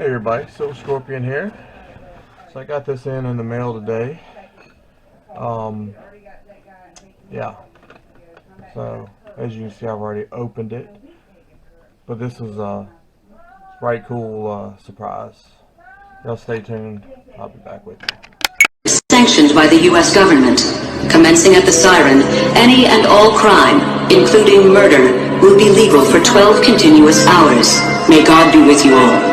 Hey everybody, Silver Scorpion here. So I got this in the mail today. Yeah. So as you can see, I've already opened it. But this is a right cool surprise. Y'all stay tuned. I'll be back with you. Sanctioned by the U.S. government. Commencing at the siren, any and all crime, including murder, will be legal for 12 continuous hours. May God be with you all.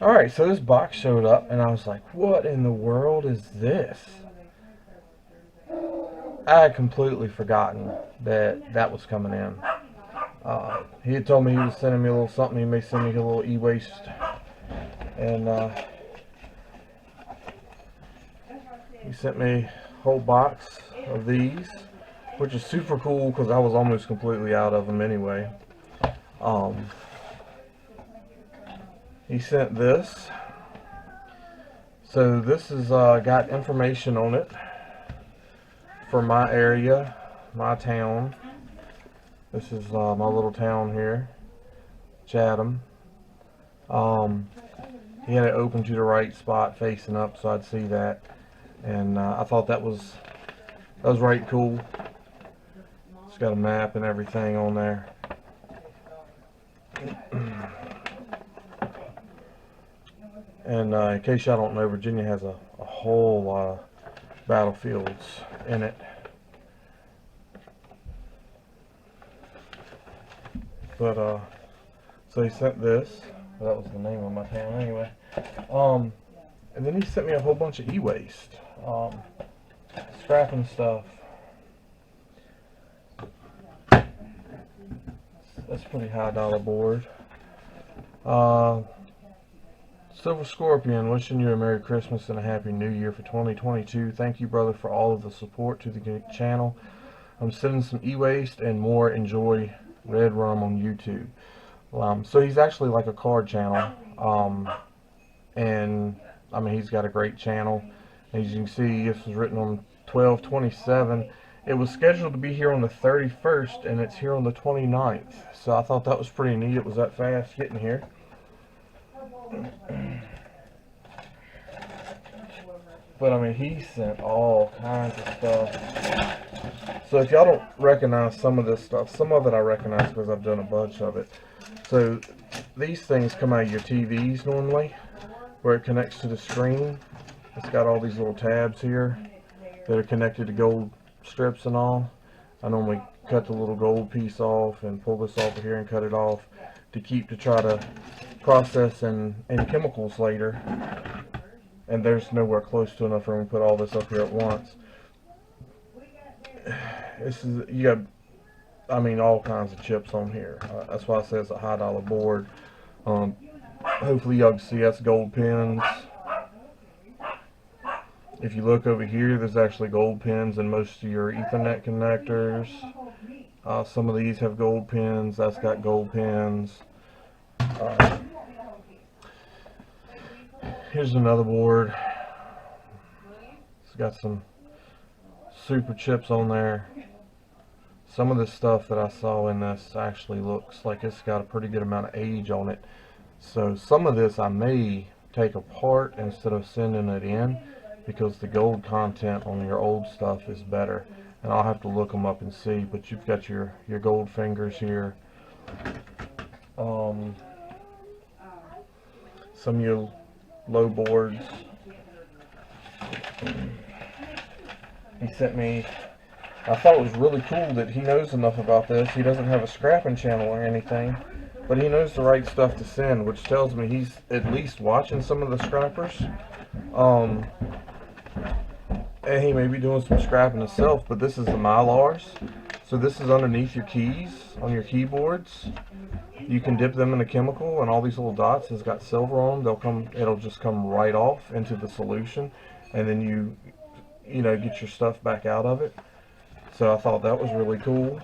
Alright, so this box showed up and I was like, what in the world is this? I had completely forgotten that that was coming in. He had told me he was sending me a little something. He may send me a little EWaste. And he sent me a whole box of these, which is super cool because I was almost completely out of them anyway. He sent this. So this has got information on it for my area, my town. This is my little town here, Chatham. He had it open to the right spot, facing up, so I'd see that. And I thought that was right cool. It's got a map and everything on there. And in case y'all don't know, Virginia has a whole lot of battlefields in it. But so he sent this. Well, that was the name of my town anyway. And then he sent me a whole bunch of e-waste, scrapping stuff. That's a pretty high dollar board. Silver Scorpion, wishing you a Merry Christmas and a Happy New Year for 2022. Thank you, brother, for all of the support to the channel. I'm sending some e-waste and more. Enjoy Red Rum on YouTube. So he's actually like a card channel. And I mean, he's got a great channel. As you can see, this was written on 12/27. It was scheduled to be here on the 31st, and it's here on the 29th. So I thought that was pretty neat. It was that fast getting here. But I mean, he sent all kinds of stuff. So if y'all don't recognize some of this stuff, some of it I recognize because I've done a bunch of it. So these things come out of your TVs normally, where it connects to the screen. It's got all these little tabs here that are connected to gold strips and all. I normally cut the little gold piece off and pull this off of here and cut it off to try to process in chemicals later. And there's nowhere close to enough room to put all this up here at once. You got, I mean, all kinds of chips on here. That's why I say it's a high dollar board. Hopefully y'all can see that's gold pins. If you look over here, there's actually gold pins in most of your Ethernet connectors. Some of these have gold pins. That's got gold pins. Here's another board. It's got some super chips on there. Some of the stuff that I saw in this actually looks like it's got a pretty good amount of age on it. So some of this I may take apart instead of sending it in, because the gold content on your old stuff is better. And I'll have to look them up and see. But you've got your gold fingers here. Some of your low boards. He sent me, I thought it was really cool that he knows enough about this. He doesn't have a scrapping channel or anything, but he knows the right stuff to send, which tells me he's at least watching some of the scrappers. And he may be doing some scrapping himself, but this is the Mylars. So this is underneath your keys on your keyboards. You can dip them in a chemical, and all these little dots has got silver on them. It'll just come right off into the solution, and then you get your stuff back out of it. So I thought that was really cool.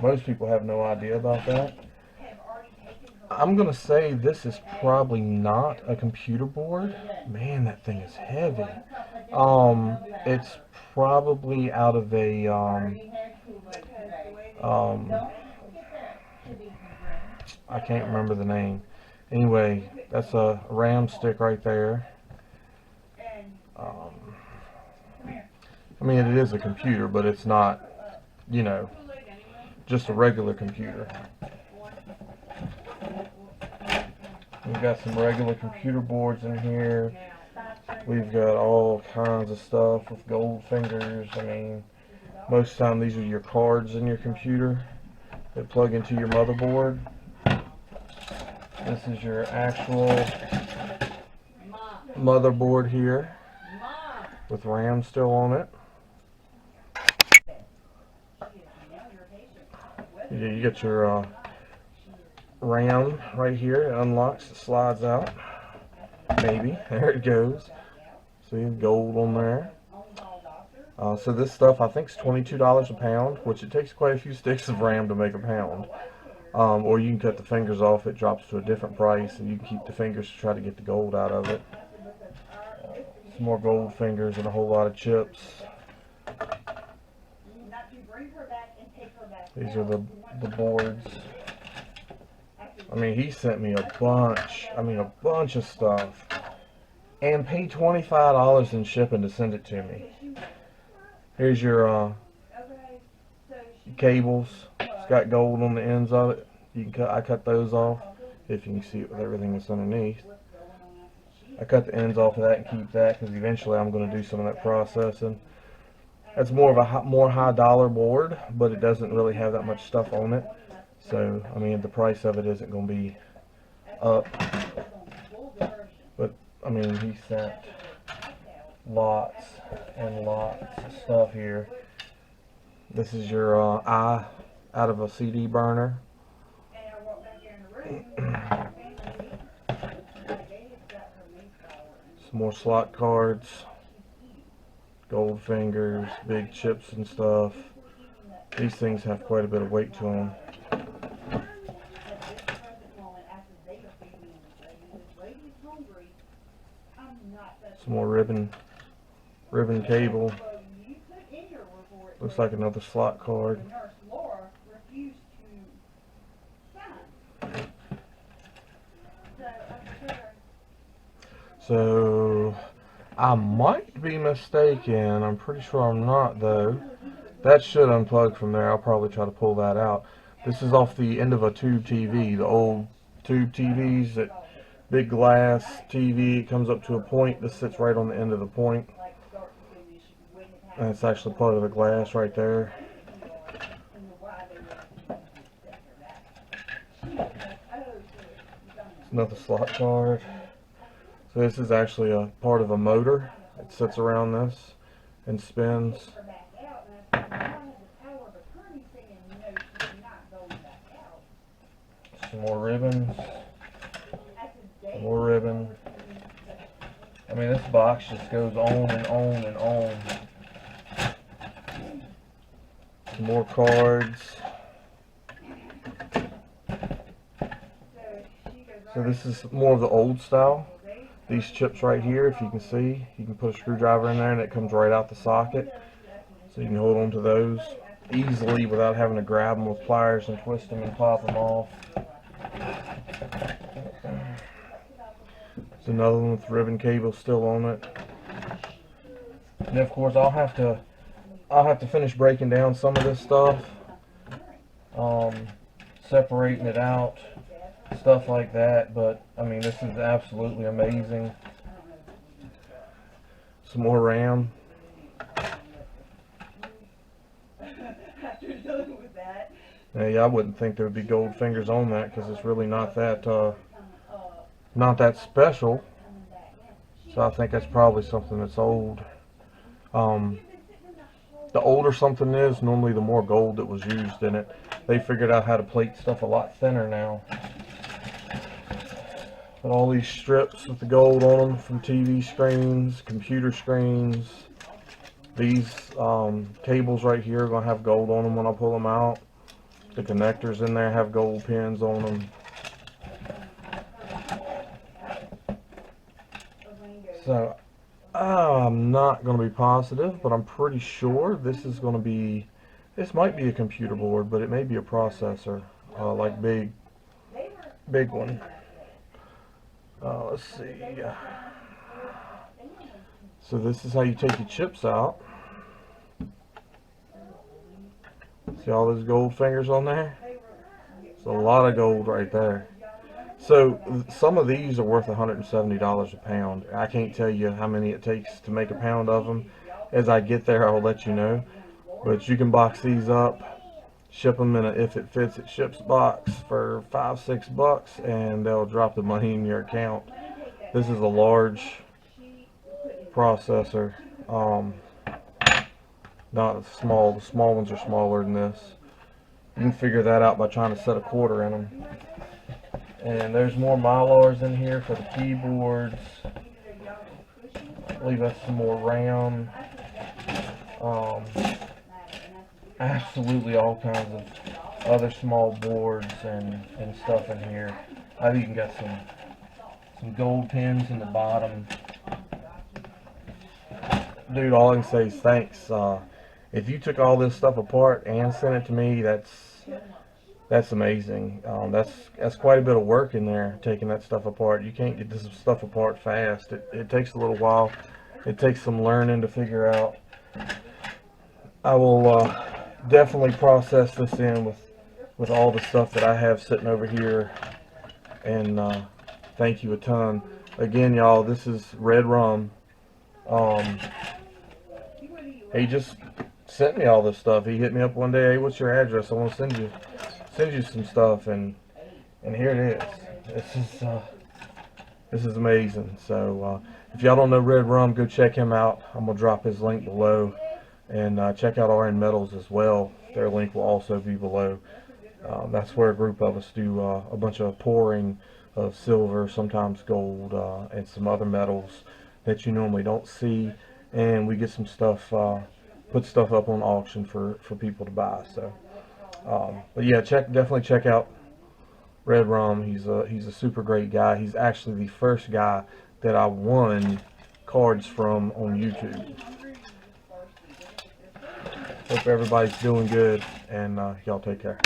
Most people have no idea about that. I'm gonna say this is probably not a computer board. Man, that thing is heavy. It's probably out of a Um, I can't remember the name. Anyway, that's a RAM stick right there. I mean, it is a computer, but it's not, you know, just a regular computer. We've got some regular computer boards in here. We've got all kinds of stuff with gold fingers. I mean, most of the time these are your cards in your computer that plug into your motherboard. This is your actual motherboard here with RAM still on it. You get your RAM right here. It unlocks, it slides out. Maybe. There it goes. See, gold on there. So this stuff I think is $22 a pound, which it takes quite a few sticks of RAM to make a pound. Or you can cut the fingers off, it drops to a different price, and you can keep the fingers to try to get the gold out of it. Some more gold fingers and a whole lot of chips. These are the boards. I mean, he sent me a bunch of stuff. And paid $25 in shipping to send it to me. Here's your cables. It's got gold on the ends of it. You can cut. I cut those off. If you can see it with everything that's underneath. I cut the ends off of that and keep that because eventually I'm going to do some of that processing. That's more of a more high dollar board, but it doesn't really have that much stuff on it. So I mean, the price of it isn't going to be up. But I mean, he sent lots and lots of stuff here. This is your eye out of a CD burner. Some more slot cards, gold fingers, big chips and stuff. These things have quite a bit of weight to them. Some more ribbon cable. Looks like another slot card. So I might be mistaken. I'm pretty sure I'm not though. That should unplug from there. I'll probably try to pull that out. This is off the end of a tube TV. The old tube TVs, that big glass TV. It comes up to a point. This sits right on the end of the point. And it's actually part of the glass right there. It's another slot card. So this is actually a part of a motor. It sits around this and spins. Some more ribbons. More ribbon. I mean, this box just goes on and on and on. Some more cards. So this is more of the old style. These chips right here, if you can see, you can put a screwdriver in there and it comes right out the socket. So you can hold on to those easily without having to grab them with pliers and twist them and pop them off. There's another one with ribbon cable still on it. And of course I'll have to finish breaking down some of this stuff, separating it out, stuff like that. But I mean, this is absolutely amazing. Some more RAM. Yeah, I wouldn't think there would be gold fingers on that because it's really not that special. So I think that's probably something that's old. The older something is, normally the more gold that was used in it. They figured out how to plate stuff a lot thinner now. But all these strips with the gold on them from TV screens, computer screens. These cables right here are going to have gold on them when I pull them out. The connectors in there have gold pins on them. So I'm not going to be positive, but I'm pretty sure this is going to be This might be a computer board, but it may be a processor, like big one. Let's see. So this is how you take your chips out. See all those gold fingers on there? It's a lot of gold right there. So some of these are worth $170 a pound. I can't tell you how many it takes to make a pound of them. As I get there, I will let you know. But you can box these up, ship them in a if it fits it ships box for $5-6, and they'll drop the money in your account. This is a large processor, not small. The small ones are smaller than this. You can figure that out by trying to set a quarter in them. And there's more Mylars in here for the keyboards. I believe that's some more RAM. Absolutely all kinds of other small boards and stuff in here. I've even got some gold pins in the bottom. Dude, all I can say is thanks. If you took all this stuff apart and sent it to me, that's amazing. That's quite a bit of work in there, taking that stuff apart. You can't get this stuff apart fast. It takes a little while. It takes some learning to figure out. I will definitely process this in with all the stuff that I have sitting over here, and thank you a ton. Again, y'all, this is Red Rum. He just sent me all this stuff. He hit me up one day, hey, what's your address? I want to send you some stuff, and here it is. This is amazing. So if y'all don't know Red Rum, go check him out. I'm gonna drop his link below, and check out RN Metals as well. Their link will also be below. That's where a group of us do a bunch of pouring of silver, sometimes gold, and some other metals that you normally don't see, and we get some stuff, put stuff up on auction for people to buy. So but yeah, definitely check out Red Rum. He's a super great guy. He's actually the first guy that I won cards from on YouTube. Hope everybody's doing good, and y'all take care.